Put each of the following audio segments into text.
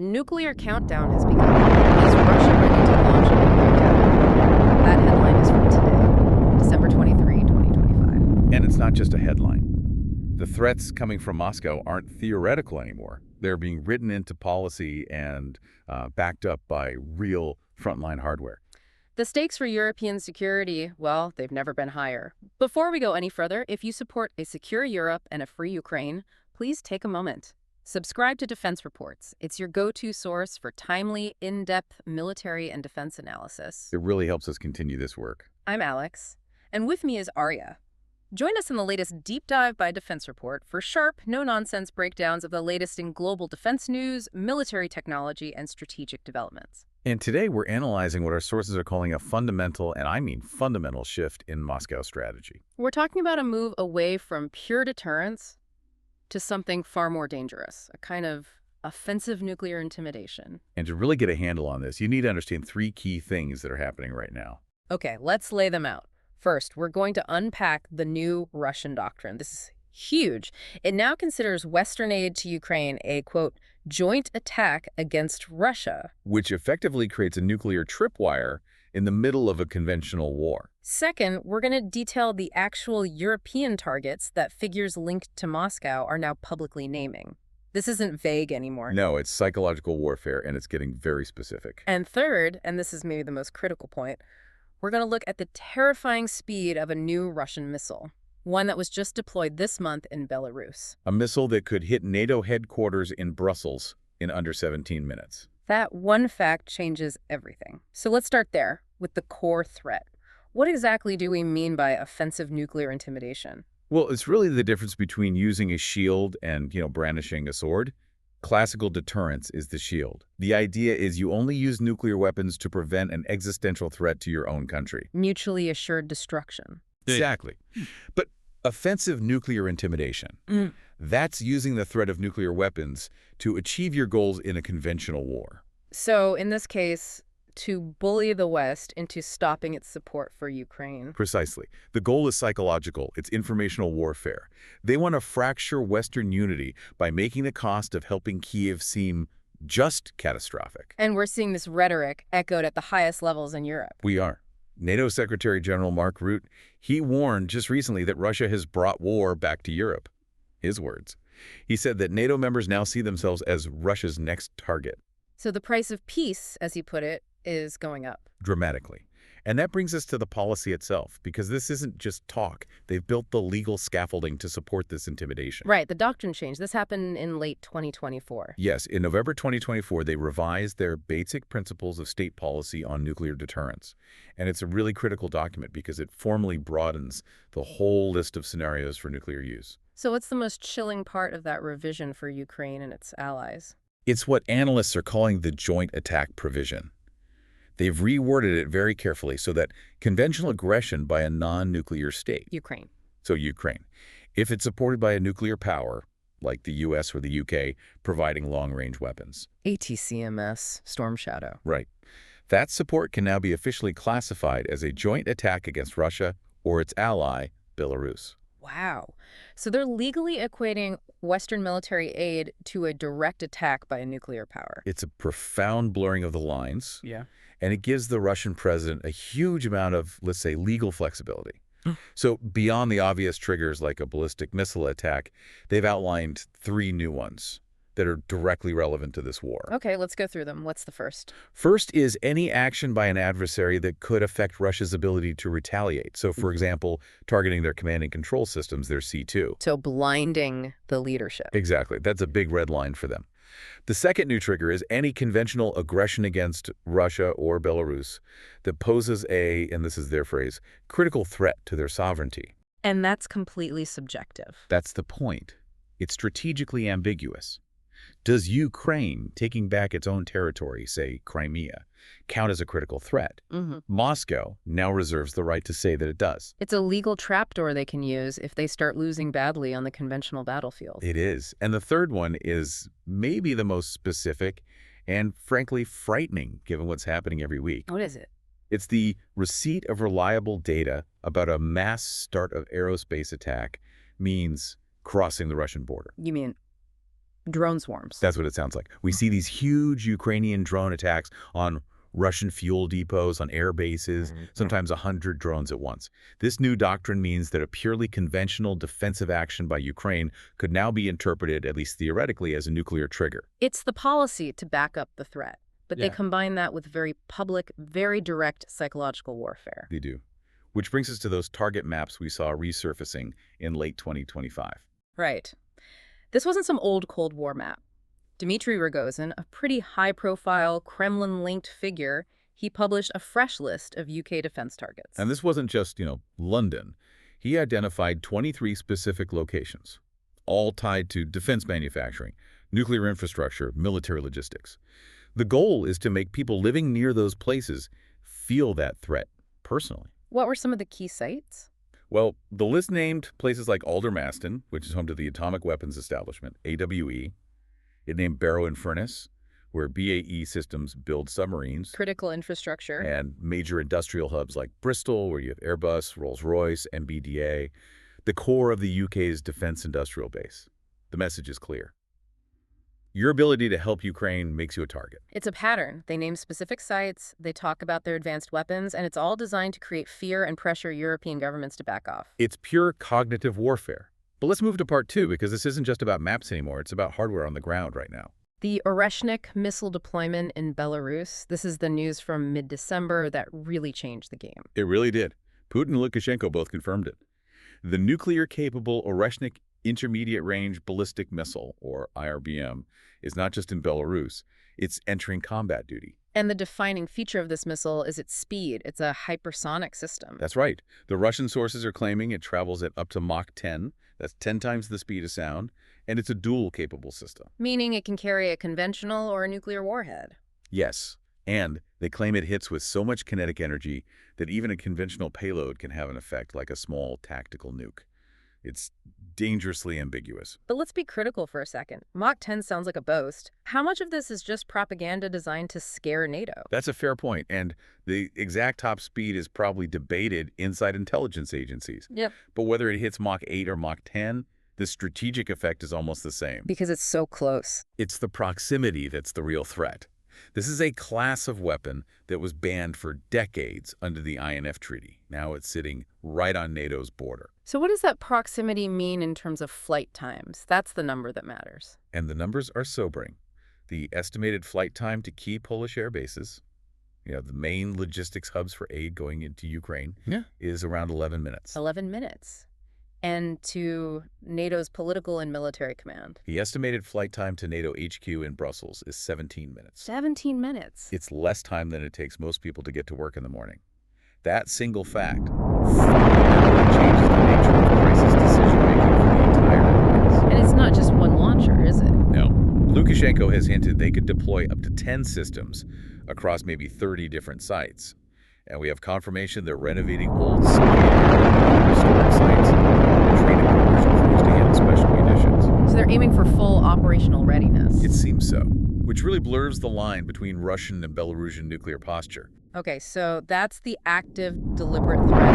Nuclear countdown has begun. Is Russia ready to launch a nuclear weapon? That headline is from today, December 23, 2025. And it's not just a headline. The threats coming from Moscow aren't theoretical anymore. They're being written into policy and backed up by real frontline hardware. The stakes for European security, well, they've never been higher. Before we go any further, if you support a secure Europe and a free Ukraine, please take a moment. Subscribe to Defense Reports. It's your go-to source for timely, in-depth military and defense analysis. It really helps us continue this work. I'm Alex, and with me is Arya. Join us in the latest deep dive by Defense Report for sharp, no-nonsense breakdowns of the latest in global defense news, military technology, and strategic developments. And today we're analyzing what our sources are calling a fundamental, and I mean fundamental, shift in Moscow strategy. We're talking about a move away from pure deterrence to something far more dangerous, a kind of offensive nuclear intimidation. And to really get a handle on this, you need to understand three key things that are happening right now. Okay, let's lay them out. First, we're going to unpack the new Russian doctrine. This is huge. It now considers Western aid to Ukraine a, quote, joint attack against Russia, which effectively creates a nuclear tripwire in the middle of a conventional war. Second, we're going to detail the actual European targets that figures linked to Moscow are now publicly naming. This isn't vague anymore. No, it's psychological warfare, and it's getting very specific. And third, and this is maybe the most critical point, we're going to look at the terrifying speed of a new Russian missile, one that was just deployed this month in Belarus. A missile that could hit NATO headquarters in Brussels in under 17 minutes. That one fact changes everything. So let's start there, with the core threat. What exactly do we mean by offensive nuclear intimidation? Well, it's really the difference between using a shield and, brandishing a sword. Classical deterrence is the shield. The idea is you only use nuclear weapons to prevent an existential threat to your own country. Mutually assured destruction. Exactly. But offensive nuclear intimidation, that's using the threat of nuclear weapons to achieve your goals in a conventional war. So, in this case, to bully the West into stopping its support for Ukraine. Precisely. The goal is psychological. It's informational warfare. They want to fracture Western unity by making the cost of helping Kyiv seem just catastrophic. And we're seeing this rhetoric echoed at the highest levels in Europe. We are. NATO Secretary General Mark Rutte, he warned just recently that Russia has brought war back to Europe. His words. He said that NATO members now see themselves as Russia's next target. So the price of peace, as he put it, is going up. Dramatically. And that brings us to the policy itself, because this isn't just talk. They've built the legal scaffolding to support this intimidation. Right, the doctrine change. This happened in late 2024. Yes, in November 2024, they revised their basic principles of state policy on nuclear deterrence. And it's a really critical document because it formally broadens the whole list of scenarios for nuclear use. So what's the most chilling part of that revision for Ukraine and its allies? It's what analysts are calling the joint attack provision. They've reworded it very carefully so that conventional aggression by a non-nuclear state, Ukraine. So Ukraine, if it's supported by a nuclear power, like the U.S. or the U.K., providing long-range weapons. ATCMS, Storm Shadow. Right. That support can now be officially classified as a joint attack against Russia or its ally, Belarus. Wow. So they're legally equating Western military aid to a direct attack by a nuclear power. It's a profound blurring of the lines. Yeah. And it gives the Russian president a huge amount of, let's say, legal flexibility. So beyond the obvious triggers like a ballistic missile attack, they've outlined three new ones that are directly relevant to this war. Okay, let's go through them. What's the first? First is any action by an adversary that could affect Russia's ability to retaliate. So, for example, targeting their command and control systems, their C2. So blinding the leadership. Exactly. That's a big red line for them. The second new trigger is any conventional aggression against Russia or Belarus that poses a, and this is their phrase, critical threat to their sovereignty. And that's completely subjective. That's the point. It's strategically ambiguous. Does Ukraine taking back its own territory, say Crimea, count as a critical threat? Moscow now reserves the right to say that it does. It's a legal trapdoor they can use if they start losing badly on the conventional battlefield. It is. And the third one is maybe the most specific and, frankly, frightening given what's happening every week. What is it? It's the receipt of reliable data about a mass start of aerospace attack means crossing the Russian border. You mean Drone swarms. That's what it sounds like. We see these huge Ukrainian drone attacks on Russian fuel depots, on air bases, sometimes 100 drones at once. This new doctrine means that a purely conventional defensive action by Ukraine could now be interpreted, at least theoretically, as a nuclear trigger. It's the policy to back up the threat, but they Yeah. combine that with very public, very direct psychological warfare. They do. Which brings us to those target maps we saw resurfacing in late 2025. Right. This wasn't some old Cold War map. Dmitry Rogozin, a pretty high-profile, Kremlin-linked figure, he published a fresh list of UK defense targets. And this wasn't just, London. He identified 23 specific locations, all tied to defense manufacturing, nuclear infrastructure, military logistics. The goal is to make people living near those places feel that threat personally. What were some of the key sites? Well, the list named places like Aldermaston, which is home to the Atomic Weapons Establishment, AWE. It named Barrow-in-Furness, where BAE Systems builds submarines. Critical infrastructure. And major industrial hubs like Bristol, where you have Airbus, Rolls-Royce, MBDA, the core of the UK's defense industrial base. The message is clear. Your ability to help Ukraine makes you a target. It's a pattern. They name specific sites, they talk about their advanced weapons, and it's all designed to create fear and pressure European governments to back off. It's pure cognitive warfare. But let's move to part two, because this isn't just about maps anymore. It's about hardware on the ground right now. The Oreshnik missile deployment in Belarus. This is the news from mid-December that really changed the game. It really did. Putin and Lukashenko both confirmed it. The nuclear-capable Oreshnik Intermediate-Range Ballistic Missile, or IRBM, is not just in Belarus. It's entering combat duty. And the defining feature of this missile is its speed. It's a hypersonic system. That's right. The Russian sources are claiming it travels at up to Mach 10. That's 10 times the speed of sound. And it's a dual-capable system. Meaning it can carry a conventional or a nuclear warhead. Yes. And they claim it hits with so much kinetic energy that even a conventional payload can have an effect like a small tactical nuke. It's dangerously ambiguous. But let's be critical for a second. Mach 10 sounds like a boast. How much of this is just propaganda designed to scare NATO? That's a fair point, and the exact top speed is probably debated inside intelligence agencies. Yep. But whether it hits Mach 8 or Mach 10, the strategic effect is almost the same. Because it's so close. It's the proximity that's the real threat. This is a class of weapon that was banned for decades under the INF Treaty. Now it's sitting right on NATO's border. So what does that proximity mean in terms of flight times? That's the number that matters. And the numbers are sobering. The estimated flight time to key Polish air bases, the main logistics hubs for aid going into Ukraine, is around 11 minutes. 11 minutes. And to NATO's political and military command? The estimated flight time to NATO HQ in Brussels is 17 minutes. 17 minutes? It's less time than it takes most people to get to work in the morning. That single fact fundamentally changes the nature of crisis decision-making for the entire alliance. And it's not just one launcher, is it? No. Lukashenko has hinted they could deploy up to 10 systems across maybe 30 different sites. And we have confirmation they're renovating old historic sites and training commercial crews to handle special munitions. So they're aiming for full operational readiness. It seems so, which really blurs the line between Russian and Belarusian nuclear posture. Okay, so that's the active, deliberate threat.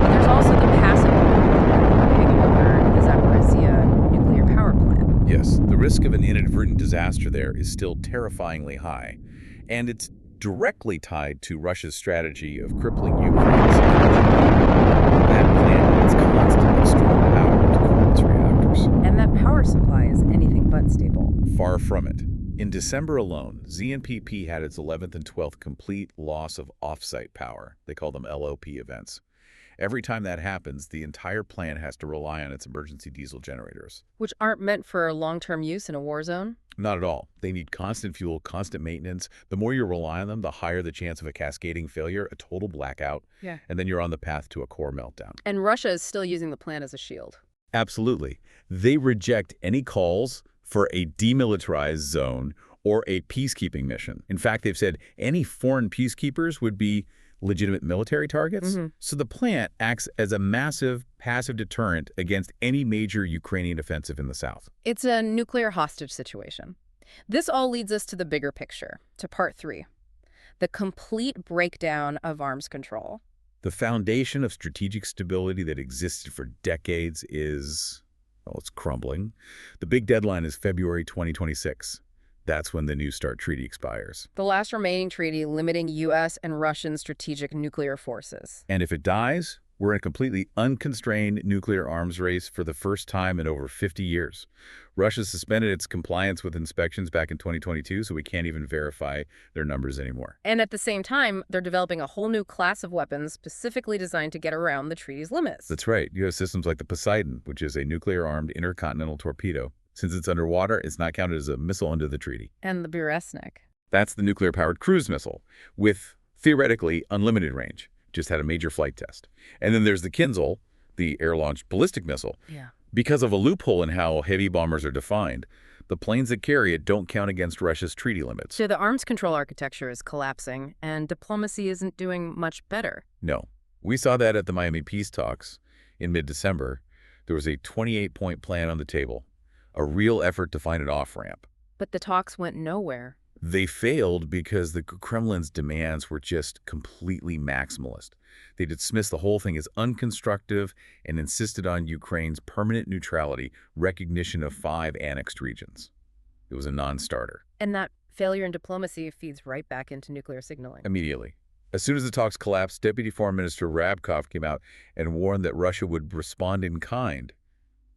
But there's also the passive threat hanging over the Zaporizhia nuclear power plant. Yes, the risk of an inadvertent disaster there is still terrifyingly high, and it's directly tied to Russia's strategy of crippling Ukraine's energy. That plant needs constant external power to cool its reactors. And that power supply is anything but stable. Far from it. In December alone, ZNPP had its 11th and 12th complete loss of off-site power. They call them LOP events. Every time that happens, the entire plant has to rely on its emergency diesel generators. Which aren't meant for long-term use in a war zone? Not at all. They need constant fuel, constant maintenance. The more you rely on them, the higher the chance of a cascading failure, a total blackout, and then you're on the path to a core meltdown. And Russia is still using the plant as a shield. Absolutely. They reject any calls for a demilitarized zone or a peacekeeping mission. In fact, they've said any foreign peacekeepers would be legitimate military targets. So the plant acts as a massive passive deterrent against any major Ukrainian offensive in the south. It's a nuclear hostage situation. This all leads us to the bigger picture, to part 3, the complete breakdown of arms control. The foundation of strategic stability that existed for decades is, Well, it's crumbling. The big deadline is February 2026. That's when the New START treaty expires. The last remaining treaty limiting U.S. and Russian strategic nuclear forces. And if it dies, we're in a completely unconstrained nuclear arms race for the first time in over 50 years. Russia suspended its compliance with inspections back in 2022, so we can't even verify their numbers anymore. And at the same time, they're developing a whole new class of weapons specifically designed to get around the treaty's limits. That's right. You have systems like the Poseidon, which is a nuclear-armed intercontinental torpedo. Since it's underwater, it's not counted as a missile under the treaty. And the Oreshnik. That's the nuclear-powered cruise missile, with, theoretically, unlimited range. Just had a major flight test. And then there's the Kinzhal, the air-launched ballistic missile. Yeah. Because of a loophole in how heavy bombers are defined, the planes that carry it don't count against Russia's treaty limits. So the arms control architecture is collapsing, and diplomacy isn't doing much better. No. We saw that at the Miami peace talks in mid-December. There was a 28-point plan on the table, a real effort to find an off-ramp. But the talks went nowhere. They failed because the Kremlin's demands were just completely maximalist. They dismissed the whole thing as unconstructive and insisted on Ukraine's permanent neutrality, recognition of 5 annexed regions. It was a non-starter. And that failure in diplomacy feeds right back into nuclear signaling. Immediately. As soon as the talks collapsed, Deputy Foreign Minister Rabkov came out and warned that Russia would respond in kind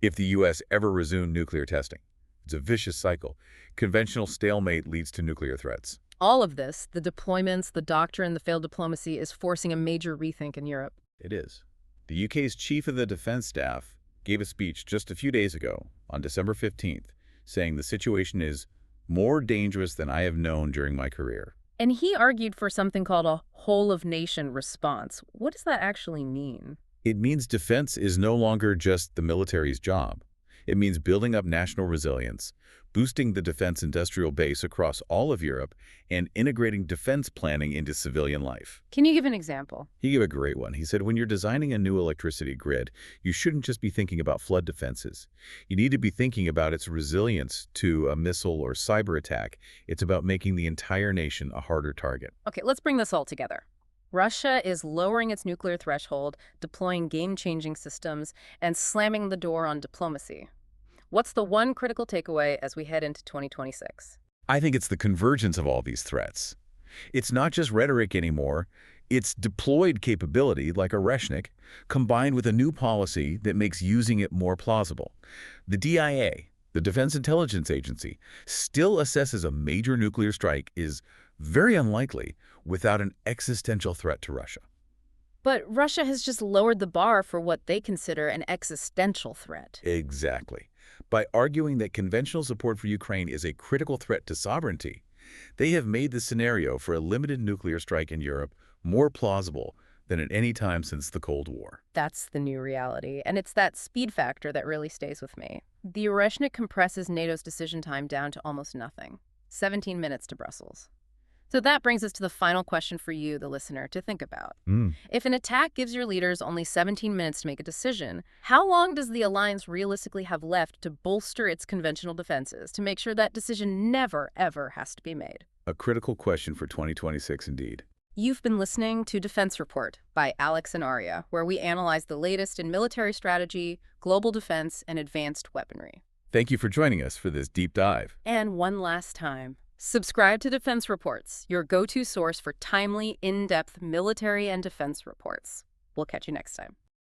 if the U.S. ever resumed nuclear testing. It's a vicious cycle. Conventional stalemate leads to nuclear threats. All of this, the deployments, the doctrine, the failed diplomacy, is forcing a major rethink in Europe. It is. The UK's Chief of the Defence Staff gave a speech just a few days ago, on December 15th, saying the situation is more dangerous than I have known during my career. And he argued for something called a whole-of-nation response. What does that actually mean? It means defense is no longer just the military's job. It means building up national resilience, boosting the defense industrial base across all of Europe, and integrating defense planning into civilian life. Can you give an example? He gave a great one. He said, when you're designing a new electricity grid, you shouldn't just be thinking about flood defenses. You need to be thinking about its resilience to a missile or cyber attack. It's about making the entire nation a harder target. Okay, let's bring this all together. Russia is lowering its nuclear threshold, deploying game-changing systems, and slamming the door on diplomacy. What's the one critical takeaway as we head into 2026? I think it's the convergence of all these threats. It's not just rhetoric anymore. It's deployed capability, like Oreshnik, combined with a new policy that makes using it more plausible. The DIA, the Defense Intelligence Agency, still assesses a major nuclear strike is very unlikely without an existential threat to Russia. But Russia has just lowered the bar for what they consider an existential threat. Exactly. By arguing that conventional support for Ukraine is a critical threat to sovereignty, they have made the scenario for a limited nuclear strike in Europe more plausible than at any time since the Cold War. That's the new reality, and it's that speed factor that really stays with me. The Oreshnik compresses NATO's decision time down to almost nothing, 17 minutes to Brussels. So that brings us to the final question for you, the listener, to think about. If an attack gives your leaders only 17 minutes to make a decision, how long does the alliance realistically have left to bolster its conventional defenses to make sure that decision never, ever has to be made? A critical question for 2026 indeed. You've been listening to Defense Report by Alex and Arya, where we analyze the latest in military strategy, global defense, and advanced weaponry. Thank you for joining us for this deep dive. And one last time, subscribe to Defense Reports, your go-to source for timely, in-depth military and defense reports. We'll catch you next time.